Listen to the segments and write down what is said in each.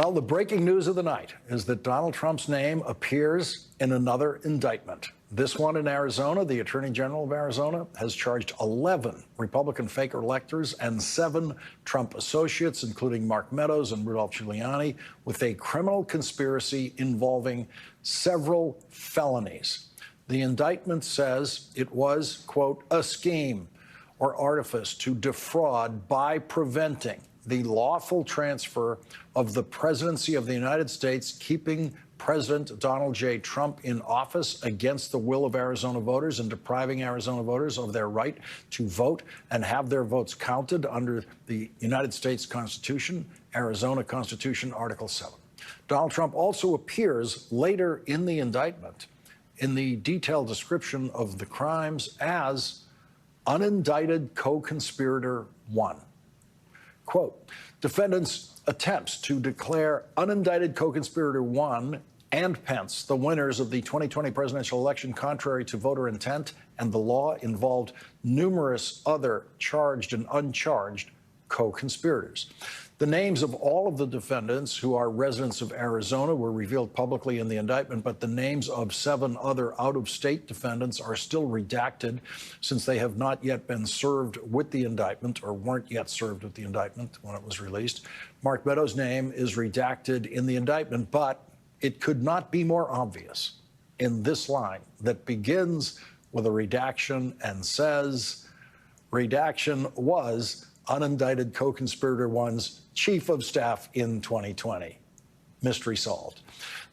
Well, the breaking news of the night is that Donald Trump's name appears in another indictment. This one in Arizona. The Attorney General of Arizona has charged 11 Republican fake electors and 7 Trump associates, including Mark Meadows and Rudolph Giuliani, with a criminal conspiracy involving several felonies. The indictment says it was, quote, a scheme or artifice to defraud by preventing the lawful transfer of the presidency of the United States, keeping President Donald J. Trump in office against the will of Arizona voters and depriving Arizona voters of their right to vote and have their votes counted under the United States Constitution, Arizona Constitution, Article 7. Donald Trump also appears later in the indictment in the detailed description of the crimes as unindicted co-conspirator 1. Quote, defendants' attempts to declare unindicted co-conspirator 1 and Pence the winners of the 2020 presidential election contrary to voter intent and the law involved numerous other charged and uncharged co-conspirators. The names of all of the defendants who are residents of Arizona were revealed publicly in the indictment, but the names of 7 other out-of-state defendants are still redacted since they have not yet been served with the indictment or weren't yet served with the indictment when it was released. Mark Meadows' name is redacted in the indictment, but it could not be more obvious in this line that begins with a redaction and says, redaction was unindicted co-conspirator 1's chief of staff in 2020. Mystery solved.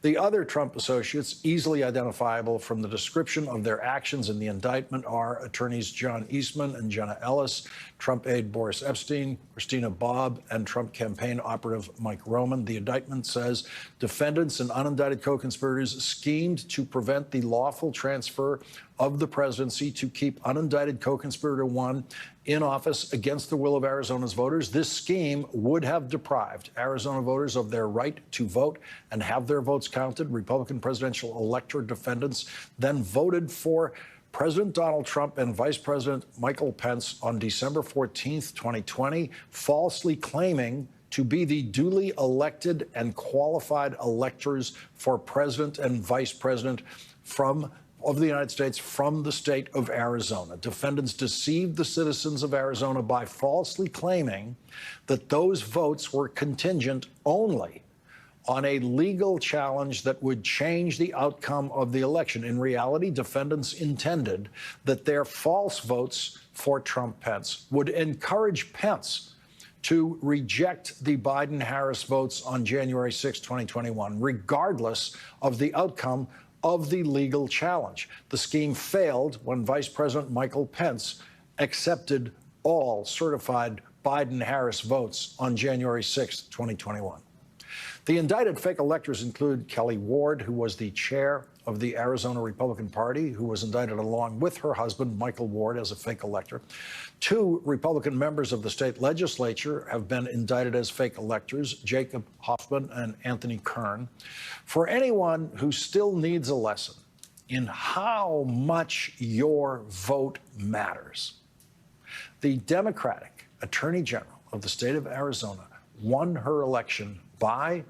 The other Trump associates, easily identifiable from the description of their actions in the indictment, are attorneys John Eastman and Jenna Ellis, Trump aide Boris Epshteyn, Christina Bobb, and Trump campaign operative Mike Roman. The indictment says defendants and unindicted co-conspirators schemed to prevent the lawful transfer of the presidency to keep unindicted co-conspirator 1 in office against the will of Arizona's voters. This scheme would have deprived Arizona voters of their right to vote and have their votes counted. Republican presidential elector defendants then voted for President Donald Trump and Vice President Michael Pence on December 14th, 2020, falsely claiming to be the duly elected and qualified electors for president and vice president of the United States from the state of Arizona. Defendants deceived the citizens of Arizona by falsely claiming that those votes were contingent only on a legal challenge that would change the outcome of the election. In reality, defendants intended that their false votes for Trump-Pence would encourage Pence to reject the Biden-Harris votes on January 6, 2021, regardless of the outcome of the legal challenge. The scheme failed when Vice President Michael Pence accepted all certified Biden-Harris votes on January 6, 2021. The indicted fake electors include Kelly Ward, who was the chair of the Arizona Republican Party, who was indicted along with her husband, Michael Ward, as a fake elector. 2 Republican members of the state legislature have been indicted as fake electors, Jacob Hoffman and Anthony Kern. For anyone who still needs a lesson in how much your vote matters, the Democratic Attorney General of the state of Arizona won her election by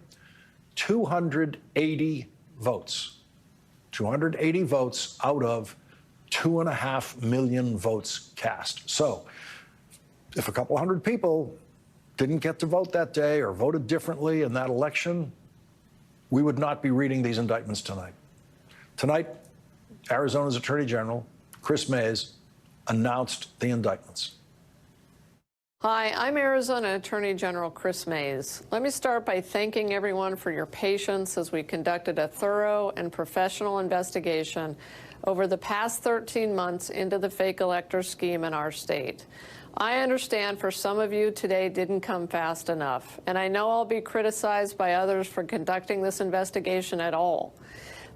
280 votes. 280 votes out of 2.5 million votes cast. So if a couple hundred people didn't get to vote that day or voted differently in that election, we would not be reading these indictments tonight. Tonight, Arizona's Attorney General, Kris Mayes, announced the indictments. Hi, I'm Arizona Attorney General Kris Mayes. Let me start by thanking everyone for your patience as we conducted a thorough and professional investigation over the past 13 months into the fake elector scheme in our state. I understand for some of you today didn't come fast enough, and I know I'll be criticized by others for conducting this investigation at all.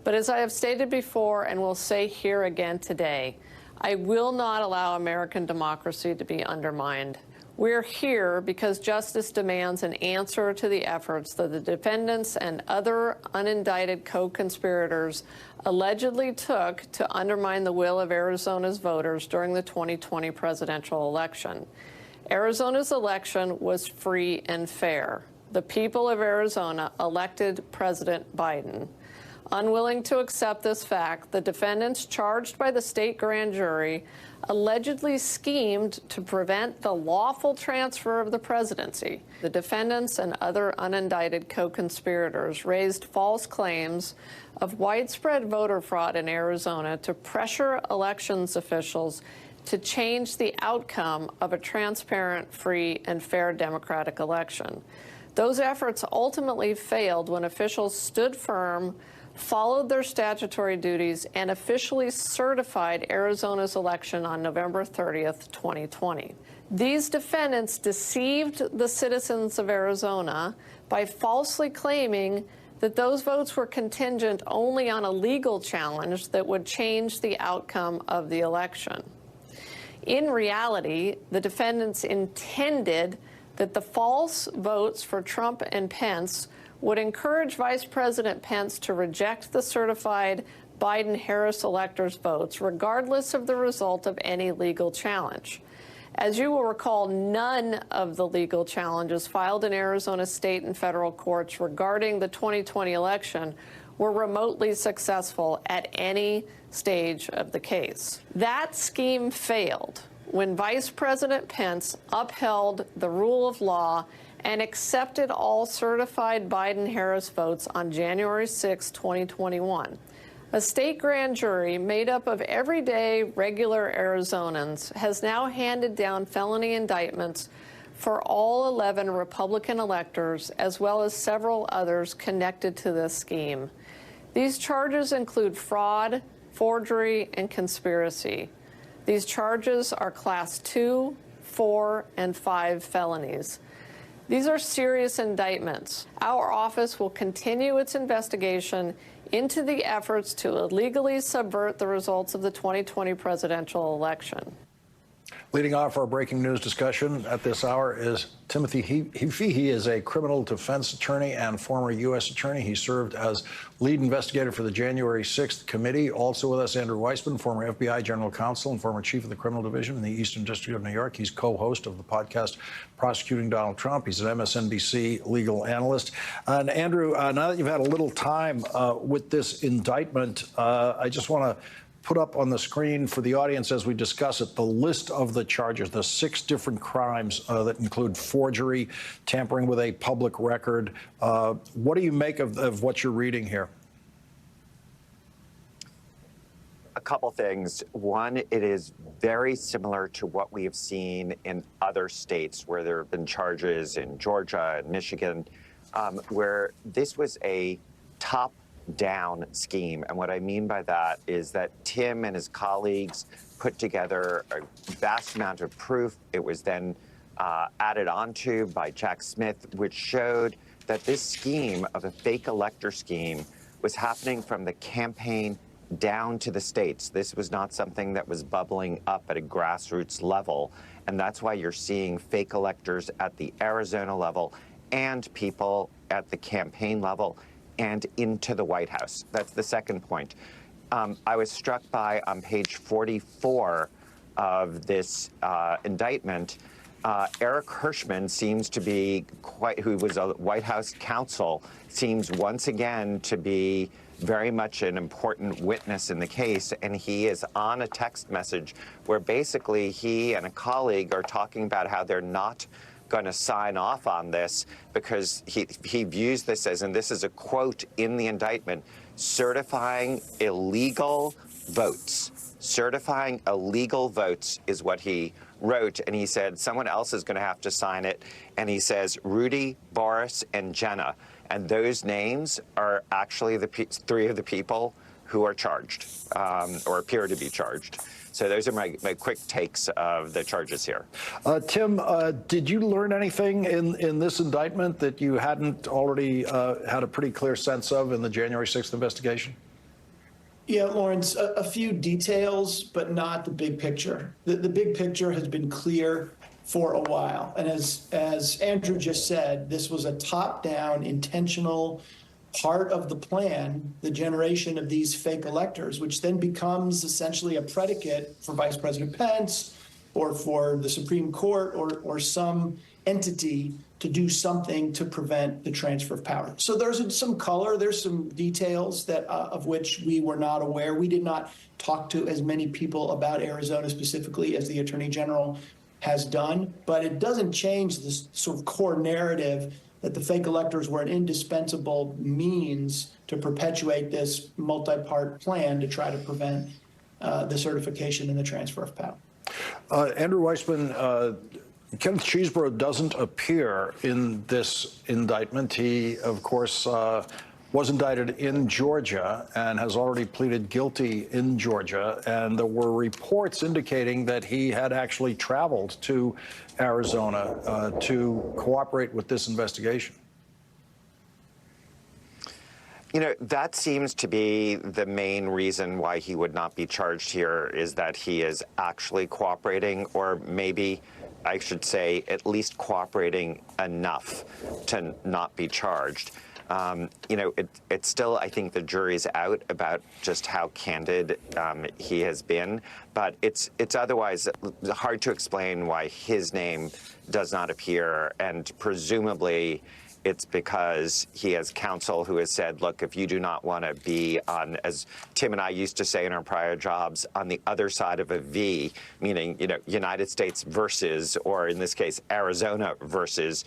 But as I have stated before and will say here again today, I will not allow American democracy to be undermined. We're here because justice demands an answer to the efforts that the defendants and other unindicted co-conspirators allegedly took to undermine the will of Arizona's voters during the 2020 presidential election. Arizona's election was free and fair. the people of Arizona elected President Biden. Unwilling to accept this fact, the defendants charged by the state grand jury allegedly schemed to prevent the lawful transfer of the presidency. The defendants and other unindicted co-conspirators raised false claims of widespread voter fraud in Arizona to pressure elections officials to change the outcome of a transparent, free, and fair democratic election. Those efforts ultimately failed when officials stood firm, followed their statutory duties, and officially certified Arizona's election on November 30th, 2020. These defendants deceived the citizens of Arizona by falsely claiming that those votes were contingent only on a legal challenge that would change the outcome of the election. In reality, the defendants intended that the false votes for Trump and Pence would encourage Vice President Pence to reject the certified Biden-Harris electors' votes, regardless of the result of any legal challenge. As you will recall, none of the legal challenges filed in Arizona state and federal courts regarding the 2020 election were remotely successful at any stage of the case. That scheme failed when Vice President Pence upheld the rule of law and accepted all certified Biden-Harris votes on January 6, 2021. A state grand jury made up of everyday, regular Arizonans has now handed down felony indictments for all 11 Republican electors, as well as several others connected to this scheme. These charges include fraud, forgery, and conspiracy. These charges are Class 2, 4, and 5 felonies. These are serious indictments. Our office will continue its investigation into the efforts to illegally subvert the results of the 2020 presidential election. Leading off our breaking news discussion at this hour is Timothy Heaphy. He is a criminal defense attorney and former U.S. attorney. He served as lead investigator for the January 6th committee. Also with us, Andrew Weissman, former FBI general counsel and former chief of the criminal division in the Eastern District of New York. He's co-host of the podcast Prosecuting Donald Trump. He's an MSNBC legal analyst. And Andrew, now that you've had a little time with this indictment, I just want to put up on the screen for the audience as we discuss it the list of the charges, the 6 different crimes that include forgery, tampering with a public record. What do you make of what you're reading here? A couple things. One, it is very similar to what we have seen in other states where there have been charges in Georgia and Michigan, where this was a top-down scheme. And what I mean by that is that Tim and his colleagues put together a vast amount of proof. It was then added onto by Jack Smith, which showed that this scheme of a fake elector scheme was happening from the campaign down to the states. This was not something that was bubbling up at a grassroots level. And that's why you're seeing fake electors at the Arizona level and people at the campaign level and into the White House. That's the second point. I was struck by, on page 44 of this indictment, Eric Hirschman seems to be who was a White House counsel, seems once again to be very much an important witness in the case, and he is on a text message where basically he and a colleague are talking about how they're not going to sign off on this because he views this as, and this is a quote in the indictment, certifying illegal votes. Certifying illegal votes is what he wrote, and he said someone else is going to have to sign it, and he says Rudy, Boris, and Jenna. And those names are actually the 3 of the people who are charged or appear to be charged. So those are my quick takes of the charges here. Tim, did you learn anything in this indictment that you hadn't already had a pretty clear sense of in the January 6th investigation? Yeah, Lawrence, a few details, but not the big picture. The big picture has been clear for a while. And as Andrew just said, this was a top-down, intentional part of the plan, the generation of these fake electors, which then becomes essentially a predicate for Vice President Pence or for the Supreme Court or some entity to do something to prevent the transfer of power. So there's some color, there's some details that of which we were not aware. We did not talk to as many people about Arizona specifically as the Attorney General has done, but it doesn't change this sort of core narrative that the fake electors were an indispensable means to perpetuate this multi-part plan to try to prevent the certification and the transfer of power. Andrew Weissmann, Kenneth Chesebro doesn't appear in this indictment. He, of course, was indicted in Georgia and has already pleaded guilty in Georgia. And there were reports indicating that he had actually traveled to Arizona to cooperate with this investigation. You know, that seems to be the main reason why he would not be charged here, is that he is actually cooperating, or maybe I should say at least cooperating enough to not be charged. You know, it's still, I think the jury's out about just how candid he has been, but it's otherwise hard to explain why his name does not appear, and presumably it's because he has counsel who has said, look, if you do not want to be on, as Tim and I used to say in our prior jobs, on the other side of a V, meaning, you know, United States versus, or in this case, Arizona versus,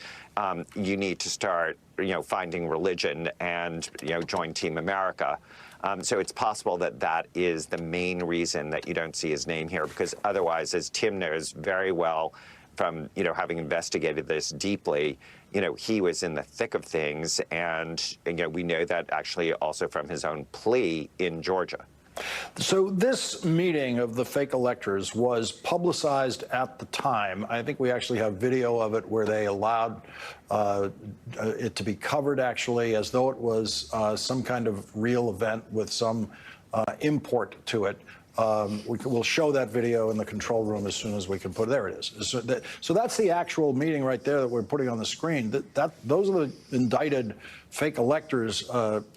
you need to start, you know, finding religion and, you know, join Team America. So it's possible that that is the main reason that you don't see his name here, because otherwise, as Tim knows very well from, you know, having investigated this deeply, you know, he was in the thick of things, and you know, we know that actually also from his own plea in Georgia. So this meeting of the fake electors was publicized at the time. I think we actually have video of it where they allowed it to be covered, actually, as though it was some kind of real event with some import to it. We'll show that video in the control room as soon as we can put it. There it is. So that's the actual meeting right there that we're putting on the screen. Those are the indicted fake electors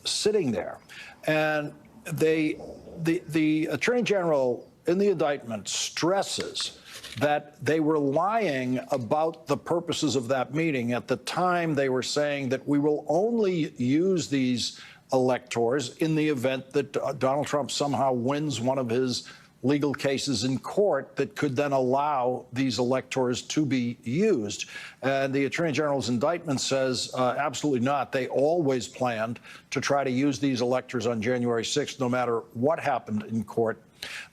sitting there. And the Attorney General in the indictment stresses that they were lying about the purposes of that meeting. At the time, they were saying that we will only use these electors in the event that Donald Trump somehow wins one of his legal cases in court that could then allow these electors to be used. And the Attorney General's indictment says absolutely not. They always planned to try to use these electors on January 6th, no matter what happened in court.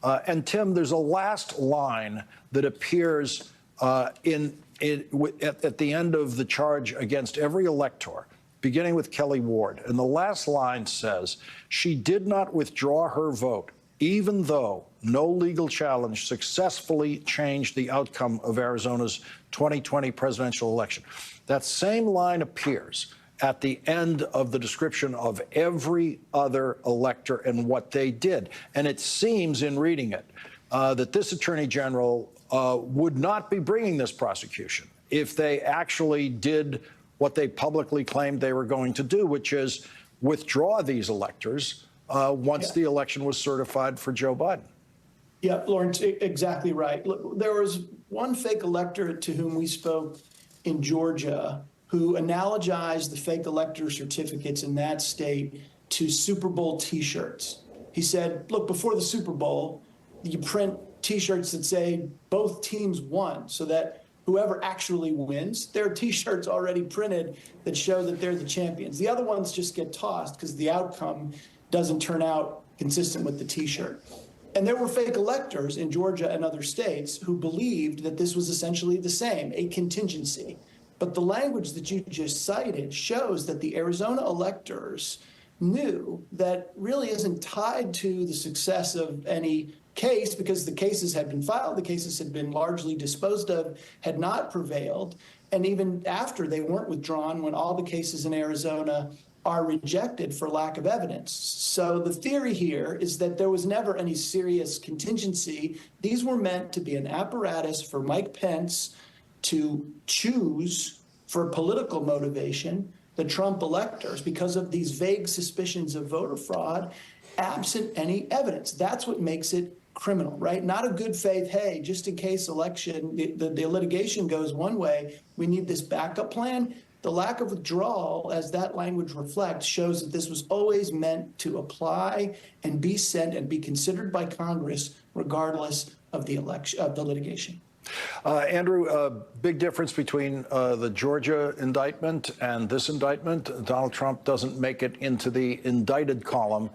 And Tim, there's a last line that appears at the end of the charge against every elector, beginning with Kelly Ward. And the last line says, she did not withdraw her vote, even though no legal challenge successfully changed the outcome of Arizona's 2020 presidential election. That same line appears at the end of the description of every other elector and what they did. And it seems, in reading it, that this Attorney General would not be bringing this prosecution if they actually did what they publicly claimed they were going to do, which is withdraw these electors once the election was certified for Joe Biden. Yeah, Lawrence, exactly right. Look, there was one fake elector to whom we spoke in Georgia who analogized the fake elector certificates in that state to Super Bowl T-shirts. He said, look, before the Super Bowl, you print T-shirts that say both teams won, so that whoever actually wins, there are T-shirts already printed that show that they're the champions. The other ones just get tossed because the outcome doesn't turn out consistent with the T-shirt. And there were fake electors in Georgia and other states who believed that this was essentially the same, a contingency. But the language that you just cited shows that the Arizona electors knew that really isn't tied to the success of any case, because the cases had been filed, the cases had been largely disposed of, had not prevailed. And even after, they weren't withdrawn when all the cases in Arizona are rejected for lack of evidence. So the theory here is that there was never any serious contingency. These were meant to be an apparatus for Mike Pence to choose for political motivation the Trump electors because of these vague suspicions of voter fraud, absent any evidence. That's what makes it criminal, right? Not a good faith, hey, just in case election, the litigation goes one way, we need this backup plan. The lack of withdrawal, as that language reflects, shows that this was always meant to apply and be sent and be considered by Congress regardless of the election, of the litigation. Andrew, big difference between the Georgia indictment and this indictment. Donald Trump doesn't make it into the indicted column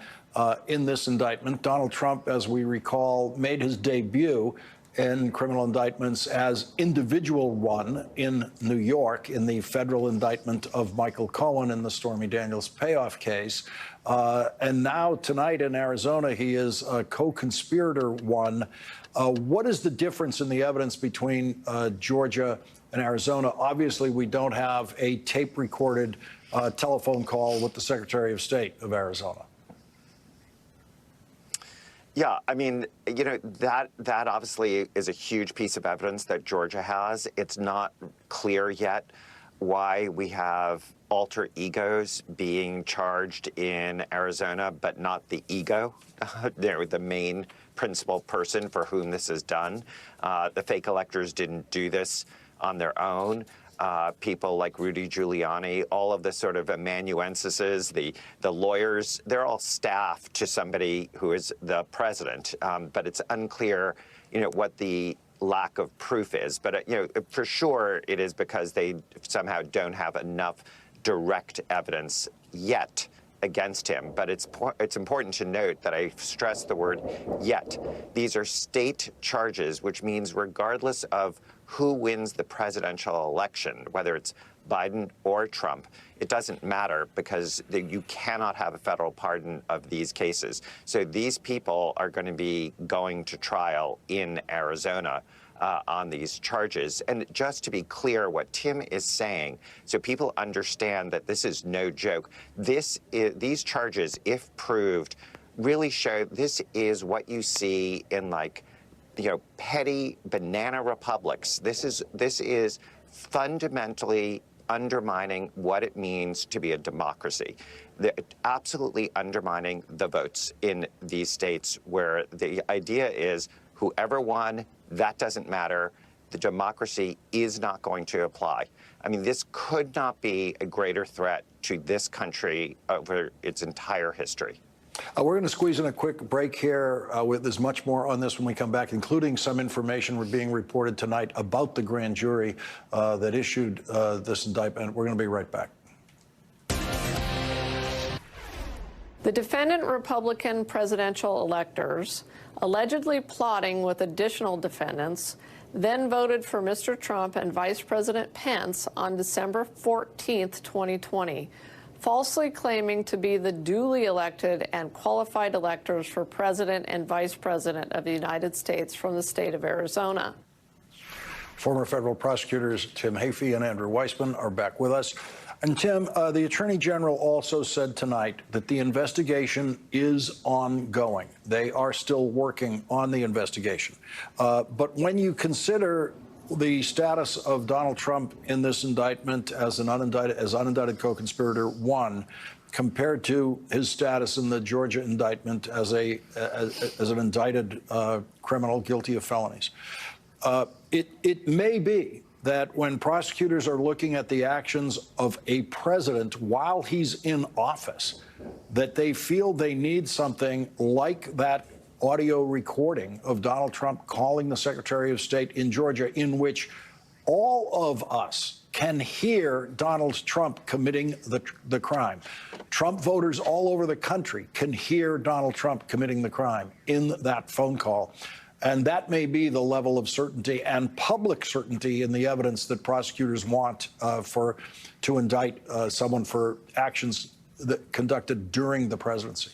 in this indictment. Donald Trump, as we recall, made his debut in criminal indictments as individual one in New York in the federal indictment of Michael Cohen in the Stormy Daniels payoff case. And now tonight in Arizona, he is a co-conspirator one. What is the difference in the evidence between Georgia and Arizona? Obviously, we don't have a tape-recorded telephone call with the Secretary of State of Arizona. Yeah, I mean, you know, that obviously is a huge piece of evidence that Georgia has. It's not clear yet why we have alter egos being charged in Arizona, but not the ego, the main principal person for whom this is done. The fake electors didn't do this on their own. People like Rudy Giuliani, all of the sort of amanuenses, the lawyers, they're all staff to somebody who is the president. But it's unclear, you know, what the lack of proof is. But, you know, for sure it is because they somehow don't have enough direct evidence yet against him. But it's important to note that I stress the word yet. These are state charges, which means regardless of who wins the presidential election, whether it's Biden or Trump, it doesn't matter because you cannot have a federal pardon of these cases. So these people are going to be going to trial in Arizona on these charges. And just to be clear, what Tim is saying, so people understand that this is no joke, these charges, if proved, really show this is what you see in, like, you know, petty banana republics. This is fundamentally undermining what it means to be a democracy. They're absolutely undermining the votes in these states where the idea is whoever won, that doesn't matter. The democracy is not going to apply. I mean, this could not be a greater threat to this country over its entire history. We're going to squeeze in a quick break here. There's much more on this when we come back, including some information being reported tonight about the grand jury that issued this indictment. We're going to be right back. The defendant Republican presidential electors, allegedly plotting with additional defendants, then voted for Mr. Trump and Vice President Pence on December 14th, 2020. Falsely claiming to be the duly elected and qualified electors for President and Vice President of the United States from the state of Arizona. Former federal prosecutors Tim Heaphy and Andrew Weissmann are back with us. And Tim, the Attorney General also said tonight that the investigation is ongoing. They are still working on the investigation. But when you consider the status of Donald Trump in this indictment as unindicted co-conspirator one, compared to his status in the Georgia indictment as an indicted criminal guilty of felonies, it may be that when prosecutors are looking at the actions of a president while he's in office, that they feel they need something like that audio recording of Donald Trump calling the Secretary of State in Georgia, in which all of us can hear Donald Trump committing the crime. Trump voters all over the country can hear Donald Trump committing the crime in that phone call. And that may be the level of certainty and public certainty in the evidence that prosecutors want to indict someone for actions that conducted during the presidency.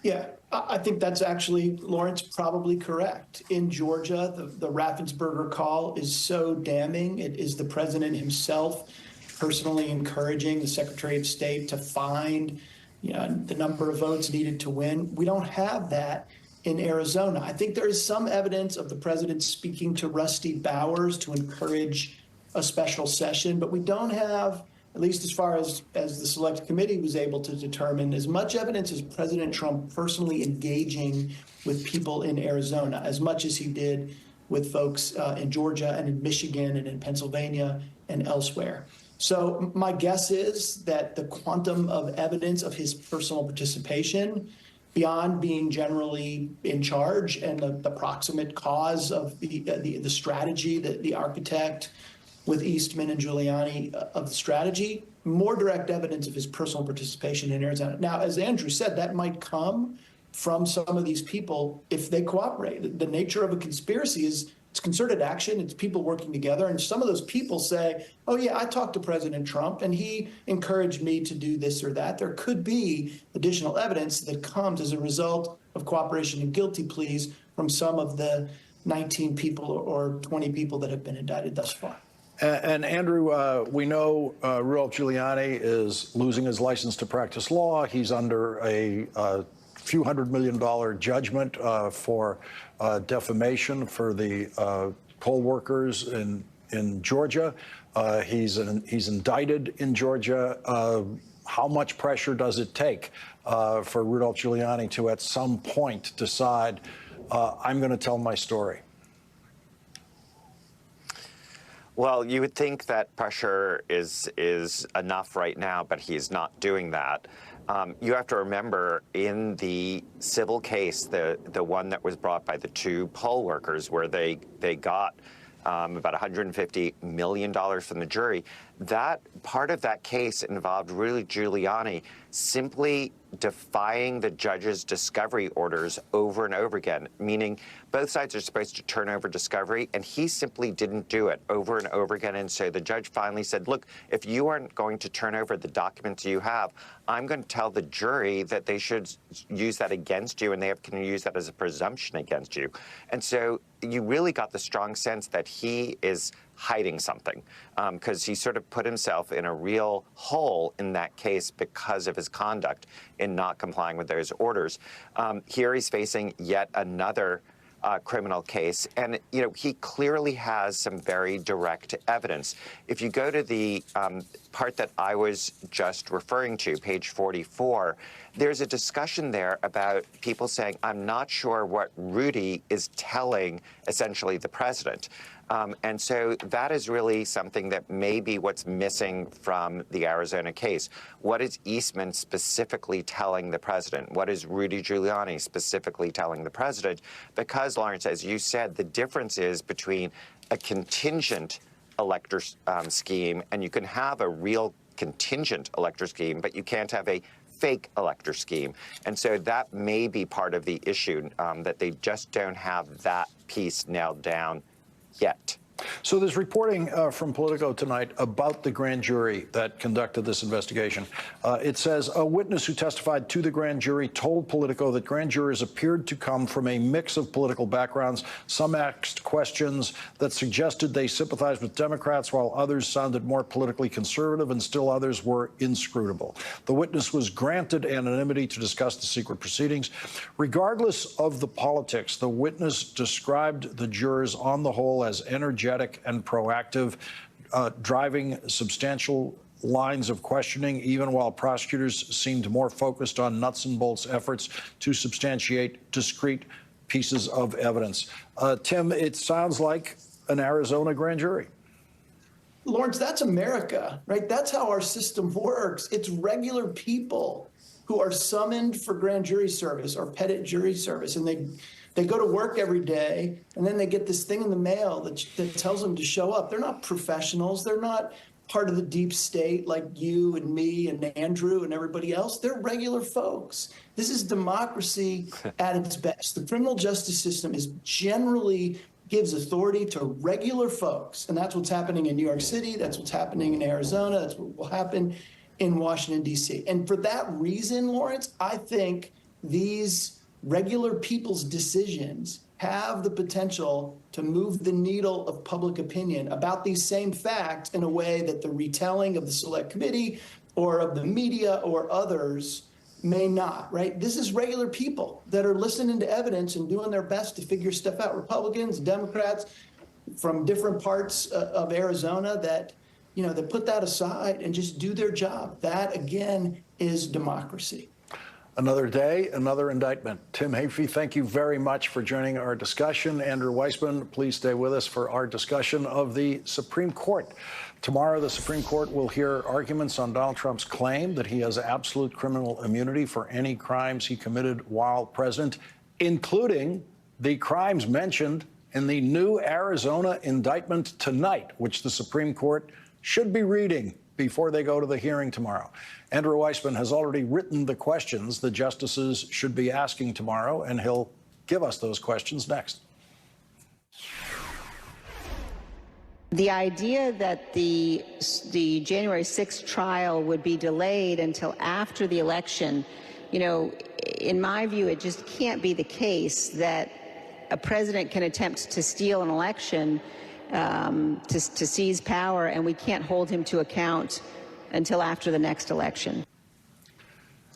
Yeah, I think that's actually, Lawrence, probably correct. In Georgia, the Raffensperger call is so damning. It is the president himself personally encouraging the Secretary of State to find, you know, the number of votes needed to win. We don't have that in Arizona. I think there is some evidence of the president speaking to Rusty Bowers to encourage a special session, but we don't have at least as far as the Select Committee was able to determine, as much evidence as President Trump personally engaging with people in Arizona, as much as he did with folks in Georgia and in Michigan and in Pennsylvania and elsewhere. So my guess is that the quantum of evidence of his personal participation, beyond being generally in charge and the proximate cause of the strategy, the architect with Eastman and Giuliani of the strategy, more direct evidence of his personal participation in Arizona. Now, as Andrew said, that might come from some of these people if they cooperate. The nature of a conspiracy is it's concerted action. It's people working together. And some of those people say, oh, yeah, I talked to President Trump and he encouraged me to do this or that. There could be additional evidence that comes as a result of cooperation and guilty pleas from some of the 19 people or 20 people that have been indicted thus far. And Andrew, we know Rudolph Giuliani is losing his license to practice law. He's under a few $100 million judgment for defamation for the poll workers in Georgia. He's indicted in Georgia. How much pressure does it take for Rudolph Giuliani to, at some point, decide, I'm going to tell my story? Well, you would think that pressure is enough right now, but he's not doing that. You have to remember, in the civil case, the one that was brought by the two poll workers, where they got about $150 million from the jury, that part of that case involved Rudy Giuliani simply defying the judge's discovery orders over and over again, meaning both sides are supposed to turn over discovery, and he simply didn't do it over and over again. And so the judge finally said, look, if you aren't going to turn over the documents you have, I'm going to tell the jury that they should use that against you, and they can use that as a presumption against you. And so you really got the strong sense that he is hiding something, because he sort of put himself in a real hole in that case because of his conduct in not complying with those orders. Here he's facing yet another criminal case, and he clearly has some very direct evidence. If you go to the part that I was just referring to, page 44, there's a discussion there about people saying, I'm not sure what Rudy is telling, essentially, the president. And so that is really something that may be what's missing from the Arizona case. What is Eastman specifically telling the president? What is Rudy Giuliani specifically telling the president? Because, Lawrence, as you said, the difference is between a contingent elector scheme, and you can have a real contingent elector scheme, but you can't have a fake elector scheme. And so that may be part of the issue, that they just don't have that piece nailed down yet. So there's reporting from Politico tonight about the grand jury that conducted this investigation. It says a witness who testified to the grand jury told Politico that grand jurors appeared to come from a mix of political backgrounds. Some asked questions that suggested they sympathized with Democrats, while others sounded more politically conservative, and still others were inscrutable. The witness was granted anonymity to discuss the secret proceedings. Regardless of the politics, the witness described the jurors on the whole as energetic and proactive, driving substantial lines of questioning, even while prosecutors seemed more focused on nuts and bolts efforts to substantiate discrete pieces of evidence. Tim, it sounds like an Arizona grand jury. Lawrence, that's America, right? That's how our system works. It's regular people who are summoned for grand jury service or petit jury service, and they go to work every day, and then they get this thing in the mail that tells them to show up. They're not professionals. They're not part of the deep state like you and me and Andrew and everybody else. They're regular folks. This is democracy at its best. The criminal justice system generally gives authority to regular folks, and that's what's happening in New York City. That's what's happening in Arizona. That's what will happen in Washington, D.C. And for that reason, Lawrence, I think these regular people's decisions have the potential to move the needle of public opinion about these same facts in a way that the retelling of the Select Committee or of the media or others may not, right? This is regular people that are listening to evidence and doing their best to figure stuff out. Republicans, Democrats from different parts of Arizona that, that put that aside and just do their job. That, again, is democracy. Another day, another indictment. Tim Heaphy, thank you very much for joining our discussion. Andrew Weissmann, please stay with us for our discussion of the Supreme Court. Tomorrow, the Supreme Court will hear arguments on Donald Trump's claim that he has absolute criminal immunity for any crimes he committed while president, including the crimes mentioned in the new Arizona indictment tonight, which the Supreme Court should be reading before they go to the hearing tomorrow. Andrew Weissmann has already written the questions the justices should be asking tomorrow, and he'll give us those questions next. The idea that the January 6th trial would be delayed until after the election, in my view, it just can't be the case that a president can attempt to steal an election, to seize power, and we can't hold him to account until after the next election.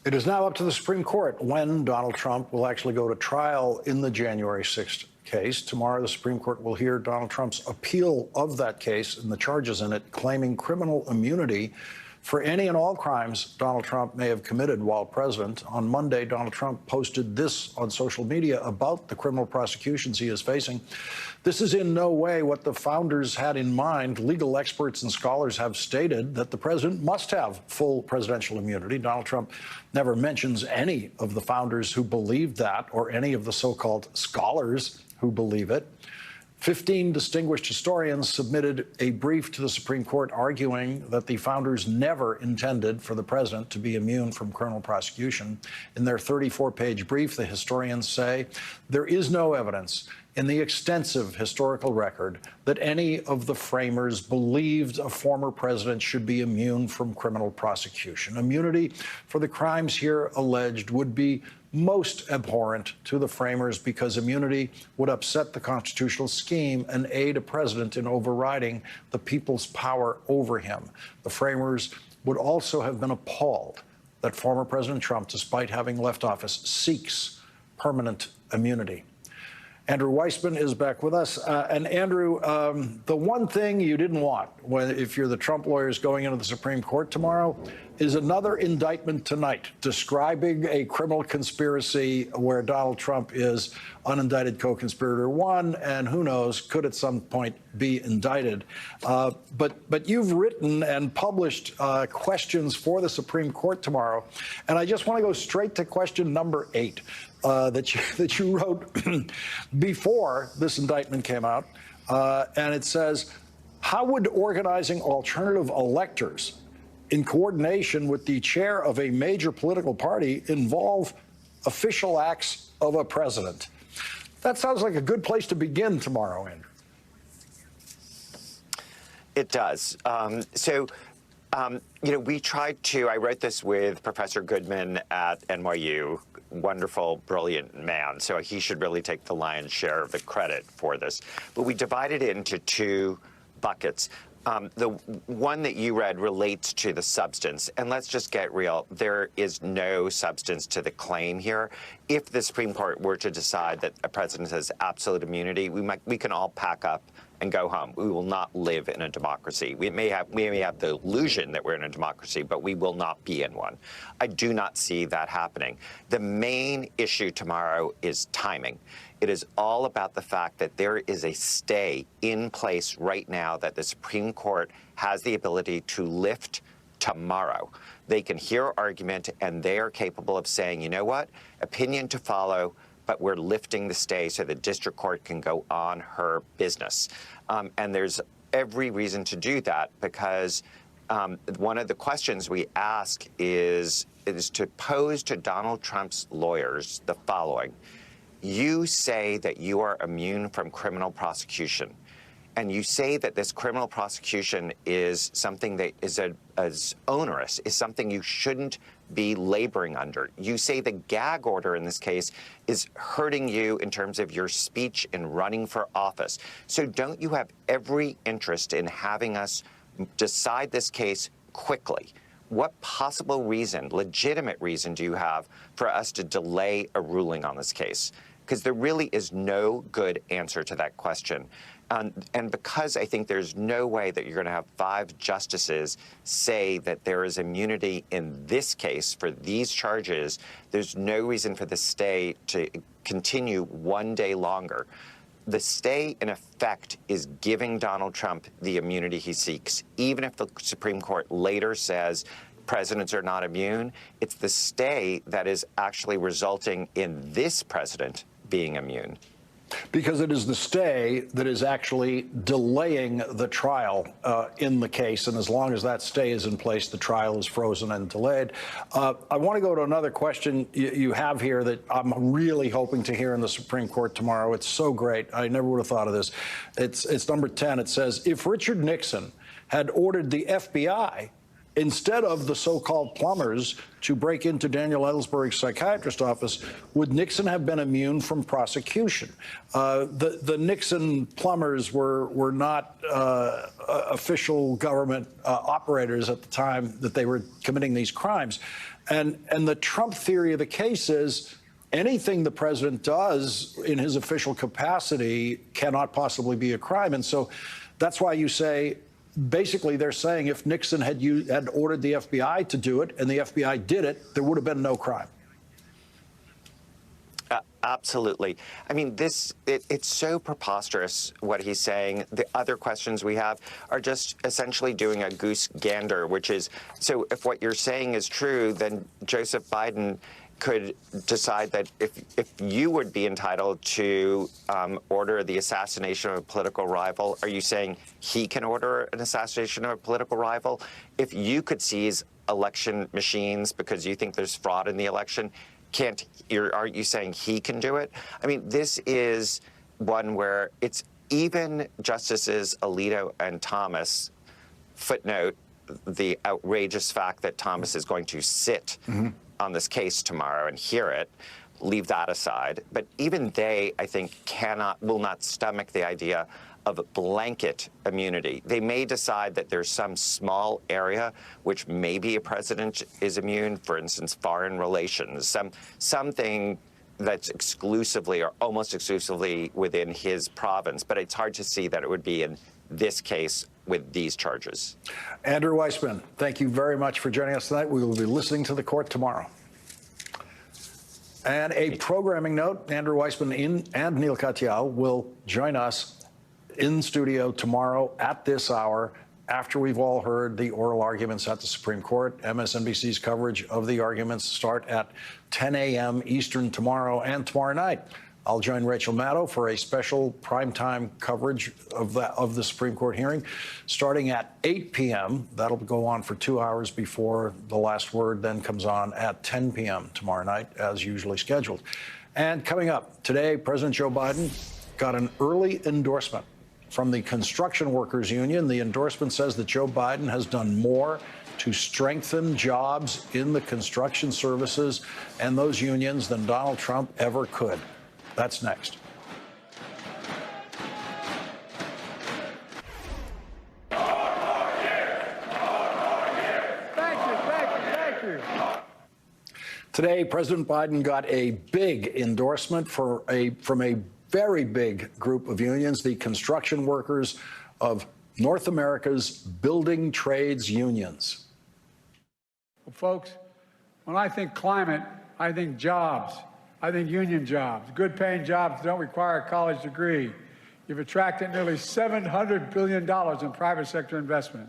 It is now up to the Supreme Court when Donald Trump will actually go to trial in the January 6th case. Tomorrow, the Supreme Court will hear Donald Trump's appeal of that case and the charges in it, claiming criminal immunity for any and all crimes Donald Trump may have committed while president. On Monday, Donald Trump posted this on social media about the criminal prosecutions he is facing. This is in no way what the founders had in mind. Legal experts and scholars have stated that the president must have full presidential immunity. Donald Trump never mentions any of the founders who believed that or any of the so-called scholars who believe it. 15 distinguished historians submitted a brief to the Supreme Court arguing that the founders never intended for the president to be immune from criminal prosecution. In their 34-page brief, the historians say there is no evidence in the extensive historical record that any of the framers believed a former president should be immune from criminal prosecution. Immunity for the crimes here alleged would be most abhorrent to the framers because immunity would upset the constitutional scheme and aid a president in overriding the people's power over him. The framers would also have been appalled that former President Trump, despite having left office, seeks permanent immunity. Andrew Weissmann is back with us. And Andrew, the one thing you didn't want if you're the Trump lawyers going into the Supreme Court tomorrow is another indictment tonight describing a criminal conspiracy where Donald Trump is unindicted co-conspirator one, and who knows, could at some point be indicted. But you've written and published questions for the Supreme Court tomorrow, and I just want to go straight to question number 8. That you wrote before this indictment came out, and it says, how would organizing alternative electors in coordination with the chair of a major political party involve official acts of a president? That sounds like a good place to begin tomorrow, Andrew. It does. We tried to, I wrote this with Professor Goodman at NYU, wonderful, brilliant man, so he should really take the lion's share of the credit for this. But we divided it into 2 buckets. The one that you read relates to the substance, and let's just get real. There is no substance to the claim here. If the Supreme Court were to decide that a president has absolute immunity, we can all pack up and go home. We will not live in a democracy. We may have the illusion that we're in a democracy, but we will not be in one. I do not see that happening. The main issue tomorrow is timing. It is all about the fact that there is a stay in place right now that the Supreme Court has the ability to lift tomorrow. They can hear argument, and they are capable of saying, you know what, opinion to follow, but we're lifting the stay so the district court can go on her business. And there's every reason to do that because one of the questions we ask is to pose to Donald Trump's lawyers the following. You say that you are immune from criminal prosecution, and you say that this criminal prosecution is something that is as onerous, is something you shouldn't be laboring under. You say the gag order in this case is hurting you in terms of your speech in running for office. So don't you have every interest in having us decide this case quickly? What possible reason, legitimate reason, do you have for us to delay a ruling on this case? Because there really is no good answer to that question. And because I think there's no way that you're going to have 5 justices say that there is immunity in this case for these charges, there's no reason for the stay to continue one day longer. The stay, in effect, is giving Donald Trump the immunity he seeks. Even if the Supreme Court later says presidents are not immune, it's the stay that is actually resulting in this president being immune. Because it is the stay that is actually delaying the trial in the case. And as long as that stay is in place, the trial is frozen and delayed. I want to go to another question you have here that I'm really hoping to hear in the Supreme Court tomorrow. It's so great. I never would have thought of this. It's number 10. It says, if Richard Nixon had ordered the FBI instead of the so-called plumbers to break into Daniel Ellsberg's psychiatrist's office, would Nixon have been immune from prosecution? The Nixon plumbers were not official government operators at the time that they were committing these crimes. And the Trump theory of the case is anything the president does in his official capacity cannot possibly be a crime. And so that's why you say, basically, they're saying if Nixon had ordered the FBI to do it and the FBI did it, there would have been no crime. Absolutely. I mean, it's so preposterous what he's saying. The other questions we have are just essentially doing a goose gander, which is, so if what you're saying is true, then Joseph Biden could decide that if you would be entitled to order the assassination of a political rival, are you saying he can order an assassination of a political rival? If you could seize election machines because you think there's fraud in the election, aren't you saying he can do it? I mean, this is one where it's even Justices Alito and Thomas, footnote the outrageous fact that Thomas is going to sit on this case tomorrow and hear it, leave that aside. But even they, I think, will not stomach the idea of blanket immunity. They may decide that there's some small area which maybe a president is immune, for instance, foreign relations, something that's exclusively or almost exclusively within his province. But it's hard to see that it would be in this case with these charges. Andrew Weissmann, thank you very much for joining us tonight. We will be listening to the court tomorrow. And a programming note, Andrew Weissmann and Neil Katyal will join us in studio tomorrow at this hour after we've all heard the oral arguments at the Supreme Court. MSNBC's coverage of the arguments start at 10 a.m. Eastern tomorrow and tomorrow night. I'll join Rachel Maddow for a special primetime coverage of the Supreme Court hearing starting at 8 p.m. That'll go on for 2 hours before the last word then comes on at 10 p.m. tomorrow night, as usually scheduled. And coming up today, President Joe Biden got an early endorsement from the Construction Workers Union. The endorsement says that Joe Biden has done more to strengthen jobs in the construction services and those unions than Donald Trump ever could. That's next. Thank you. Today, President Biden got a big endorsement from a very big group of unions, the construction workers of North America's building trades unions. Well, folks, when I think climate, I think jobs. I think union jobs, good-paying jobs don't require a college degree. You've attracted nearly $700 billion in private sector investment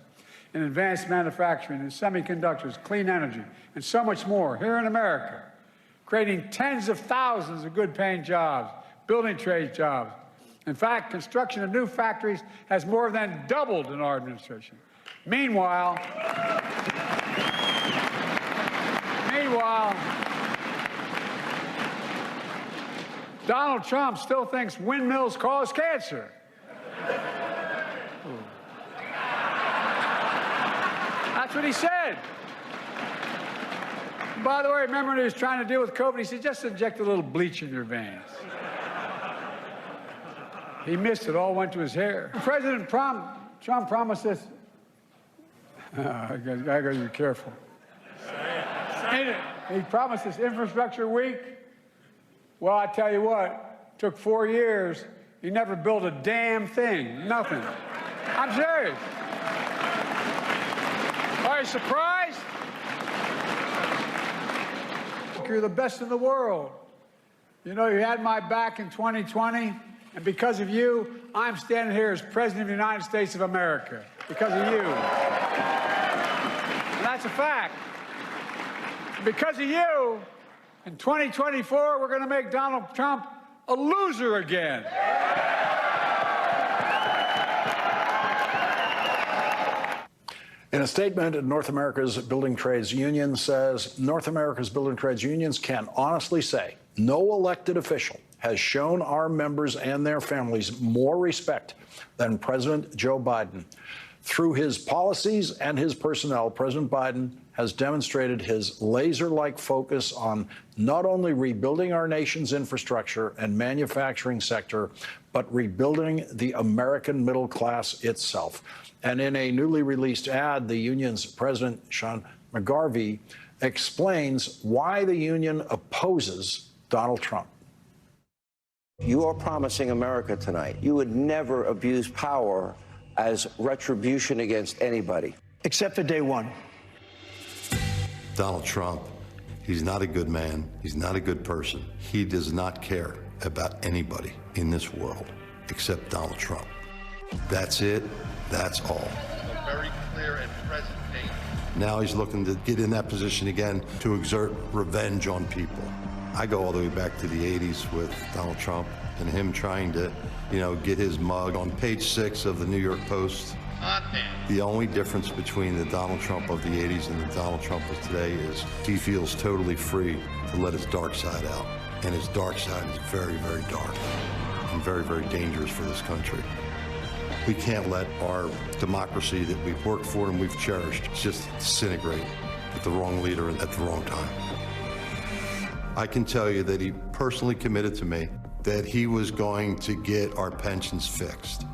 in advanced manufacturing, in semiconductors, clean energy, and so much more here in America, creating tens of thousands of good-paying jobs, building trades jobs. In fact, construction of new factories has more than doubled in our administration. Meanwhile, Donald Trump still thinks windmills cause cancer. That's what he said. By the way, remember when he was trying to deal with COVID, he said, just inject a little bleach in your veins. He missed it, all went to his hair. President Trump promised this. I gotta be careful. He promised this infrastructure week. Well, I tell you what, it took 4 years, He never built a damn thing, nothing. I'm serious. Are you surprised? You're the best in the world. You know, you had my back in 2020, and because of you, I'm standing here as President of the United States of America, because of you. And that's a fact. Because of you, in 2024, we're going to make Donald Trump a loser again. In a statement, North America's Building Trades Union says North America's building trades unions can honestly say no elected official has shown our members and their families more respect than President Joe Biden. Through his policies and his personnel, President Biden has demonstrated his laser-like focus on not only rebuilding our nation's infrastructure and manufacturing sector, but rebuilding the American middle class itself. And in a newly released ad, the union's president, Sean McGarvey, explains why the union opposes Donald Trump. You are promising America tonight you would never abuse power as retribution against anybody. Except for day one. Donald Trump, he's not a good man. He's not a good person. He does not care about anybody in this world except Donald Trump. That's it. That's all. A very clear and present danger. Now he's looking to get in that position again to exert revenge on people. I go all the way back to the 80s with Donald Trump and him trying to, get his mug on page 6 of the New York Post. The only difference between the Donald Trump of the 80s and the Donald Trump of today is he feels totally free to let his dark side out. And his dark side is very, very dark and very, very dangerous for this country. We can't let our democracy that we've worked for and we've cherished just disintegrate with the wrong leader at the wrong time. I can tell you that he personally committed to me that he was going to get our pensions fixed.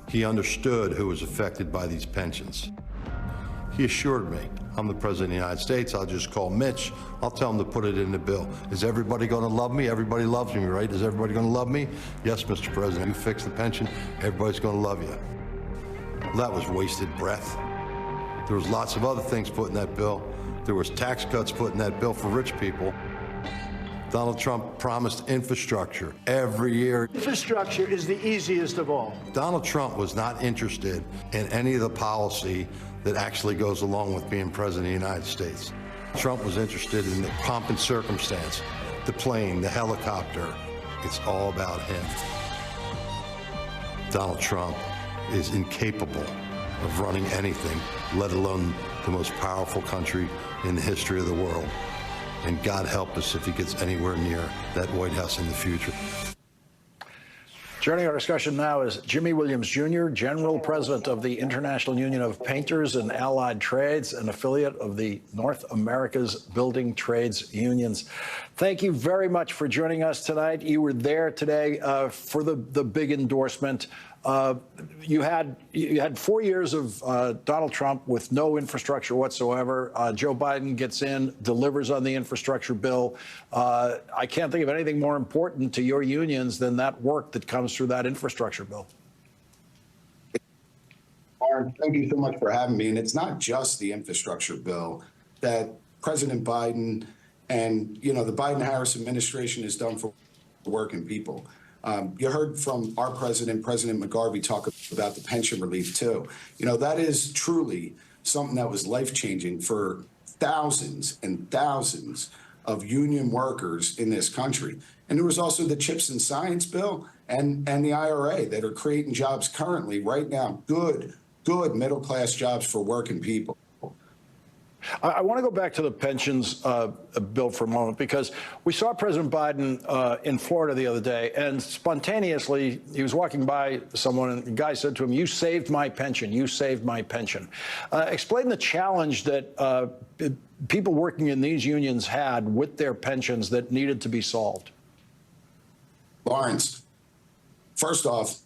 He understood who was affected by these pensions. He assured me, I'm the President of the United States, I'll just call Mitch, I'll tell him to put it in the bill. Is everybody going to love me? Everybody loves me, right? Is everybody going to love me? Yes, Mr. President, you fix the pension, everybody's going to love you. That was wasted breath. There was lots of other things put in that bill. There was tax cuts put in that bill for rich people. Donald Trump promised infrastructure every year. Infrastructure is the easiest of all. Donald Trump was not interested in any of the policy that actually goes along with being President of the United States. Trump was interested in the pomp and circumstance, the plane, the helicopter. It's all about him. Donald Trump is incapable of running anything, let alone the most powerful country in the history of the world. And God help us if he gets anywhere near that White House in the future. Joining our discussion now is Jimmy Williams, Jr., General President of the International Union of Painters and Allied Trades, an affiliate of the North America's Building Trades Unions. Thank you very much for joining us tonight. You were there today for the big endorsement. You had 4 years of Donald Trump with no infrastructure whatsoever. Joe Biden gets in, delivers on the infrastructure bill. I can't think of anything more important to your unions than that work that comes through that infrastructure bill. Mark, thank you so much for having me. And it's not just the infrastructure bill that President Biden and, the Biden-Harris administration has done for working people. You heard from our president, President McGarvey, talk about the pension relief, too. That is truly something that was life-changing for thousands and thousands of union workers in this country. And there was also the CHIPS and Science bill and the IRA that are creating jobs currently right now, good middle-class jobs for working people. I want to go back to the pensions bill for a moment, because we saw President Biden in Florida the other day, and spontaneously he was walking by someone, and the guy said to him, "You saved my pension. You saved my pension." Explain the challenge that people working in these unions had with their pensions that needed to be solved. Lawrence, first off,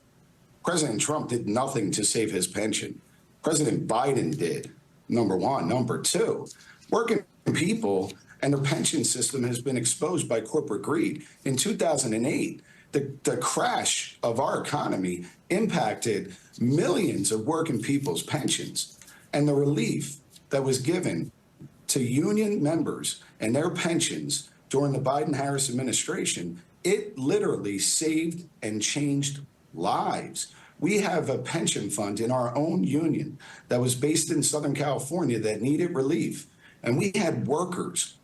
President Trump did nothing to save his pension. President Biden did. Number one. Number two, working people and the pension system has been exposed by corporate greed. In 2008, The crash of our economy impacted millions of working people's pensions, and the relief that was given to union members and their pensions during the Biden-Harris administration, it literally saved and changed lives. We have a pension fund in our own union that was based in Southern California that needed relief. And we had workers,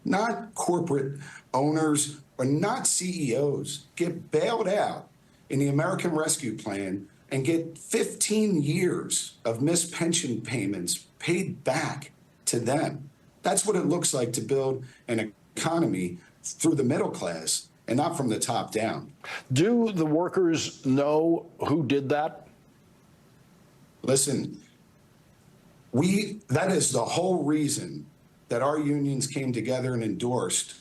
not corporate owners or not CEOs, get bailed out in the American Rescue Plan and get 15 years of missed pension payments paid back to them. That's what it looks like to build an economy through the middle class and not from the top down. Do the workers know who did that? Listen, that is the whole reason that our unions came together and endorsed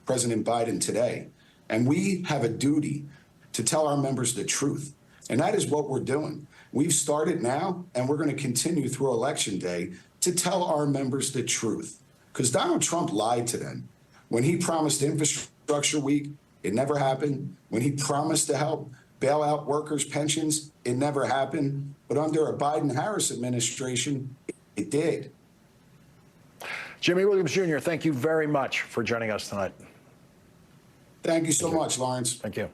President Biden today. And we have a duty to tell our members the truth. And that is what we're doing. We've started now, and we're going to continue through Election Day to tell our members the truth. Because Donald Trump lied to them. When he promised Infrastructure Week, it never happened. When he promised to help bail out workers' pensions, it never happened. But under a Biden-Harris administration, it did. Jimmy Williams, Jr., thank you very much for joining us tonight. Thank you so much, Lawrence. Thank you.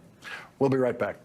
We'll be right back.